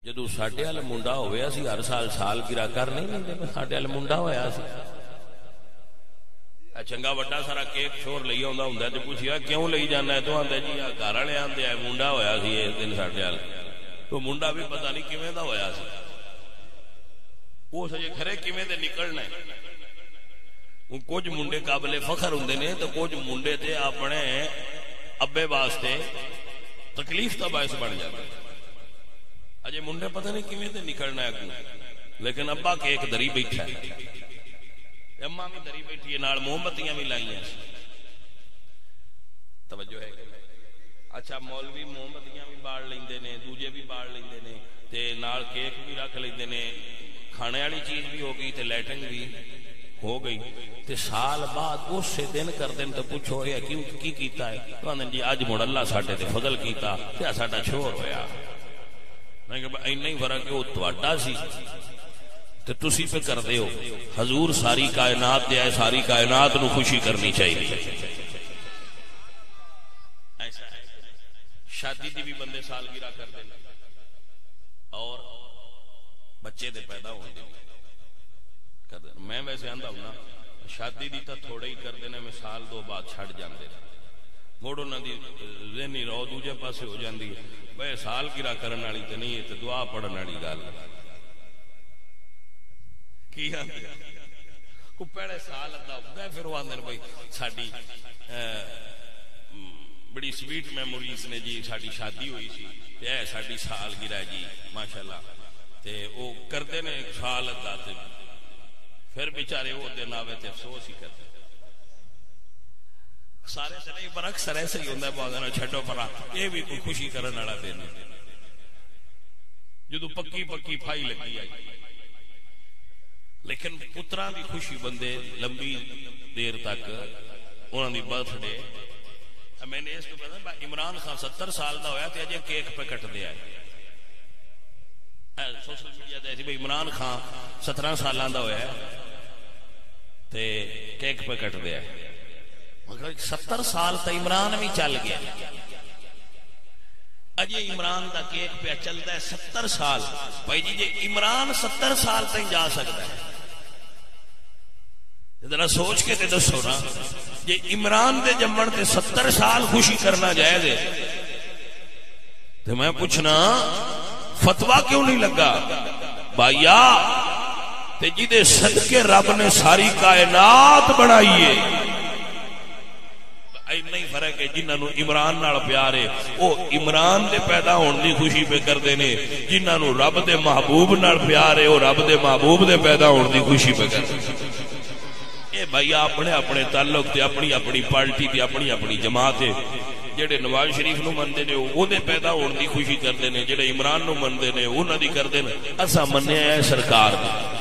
جدو ساڈے وال منڈا ہویا سی ہر سال سالگرہ کر نہیں لیندے ساڈے وال منڈا ہویا سی چنگا وڈا سارا کیک شور لئی آوندا ہوندا تے پوچھیا کیوں لئی جانا ہے تو آندا جی گھر والے آندے آ منڈا ہویا سی اس دن ساڈے وال تو منڈا بھی پتہ نہیں کیویں دا ہویا سی وہ سجے کھرے کیویں تے نکلنا ہے کچھ منڈے قابل فخر ہوندے نے تے کچھ منڈے تے اپنے ابے واسطے تکلیف دا باعث بن جاندے اجے منڈے پتہ نہیں کیویں تے نکلنا ہے لیکن ابا کیک دری بیٹھا ہے اما بھی دری بیٹھی ہے نال موم بتیاں بھی لائی ہیں توجہ ہے اچھا مولوی موم بتیاں بھی باڑ لیندے نے دوجے بھی باڑ لیندے نے تے نال کیک بھی رکھ لیندے نے کھانے والی چیز بھی ہو گئی تے لیٹنگ بھی ہو گئی تے سال بعد اس سے دن کر دین تے پوچھو یہ کیوں کی کیتا ہے تو آندے جی اج مڑ اللہ ساڈے تے فضل کیتا تے ساڈا چھوڑ ہویا میں کہ اینا ہی فرق ہے وہ تواڈا سی تے تسی پہ کر دے ہو حضور ساری کائنات دے آئے ساری کائنات نو خوشی کرنی چاہیے ایسا ہے شادی دی بھی بندے سالگرہ کر دیں اور بچے دے پیدا ہونے دے کر دیں میں ویسے آندہ ہوں نا شادی دی تا تھوڑے ہی کر دینے میں سال دو بعد چھڑ جان دے موڑو نہ دی ذہنی رو دوجے پاسے ہو جان دی بھئی سالگرہ کرن والی تے نہیں ہے تے دعا پڑھن والی گل کی آندے کو پہلے سال ادا ہوتا ہے پھر وہ آندے بھائی ساڈی بڑی سویٹ میموریز نے جی ساڈی شادی ہوئی سی تے اے ساڈی سالگرہ جی ماشاءاللہ تے وہ کردے نے سال ادا تے پھر بیچارے وہ دن آوے تے افسوس ہی کرتے سارے تے نہیں پر اکثر ایسے ہی ہوندا ہے بہت نہ چھڈو پرا یہ بھی کوئی خوشی کرن والا دن جدوں پکی پکی پھائی لگی آئی لیکن پتراں دی خوشی بندے لمبی دیر تک انہاں دی برتھ ڈے میں نے اس کو پتا عمران خان 70 سال دا ہویا تے اجے کیک پہ کٹ دیا ہے سوشل میڈیا تے ایسی بھئی عمران خان 17 سالاں دا ہویا ہے تے کیک پہ کٹ دیا ہے مگر 70 سال تا عمران بھی چل گیا اجے عمران دا کیک پہ چلدا ہے 70 سال بھائی جی جے عمران 70 سال تک جا سکتا ہے ذرا سوچ کے تے دسو نا جے عمران دے جمن تے 70 سال خوشی کرنا جائز ہے تے میں پوچھنا فتویٰ کیوں نہیں لگا بھائیا تے جدے صدقے رب نے ساری کائنات بنائی ہے نہیں فرق ہے جنہاں نو عمران نال پیار ہے او عمران دے پیدا ہون دی خوشی پہ کردے نے جنہاں نو رب دے محبوب نال پیار ہے او رب دے محبوب دے پیدا ہون دی خوشی پہ کردے اے بھائی اپنے اپنے تعلق تے اپنی اپنی پارٹی تے اپنی اپنی جماعت ہے جڑے نواز شریف نو مندے نے او دے پیدا ہون دی خوشی کردے نے جڑے عمران نو مندے نے انہاں دی کردے نے اساں منیا ہے سرکار دی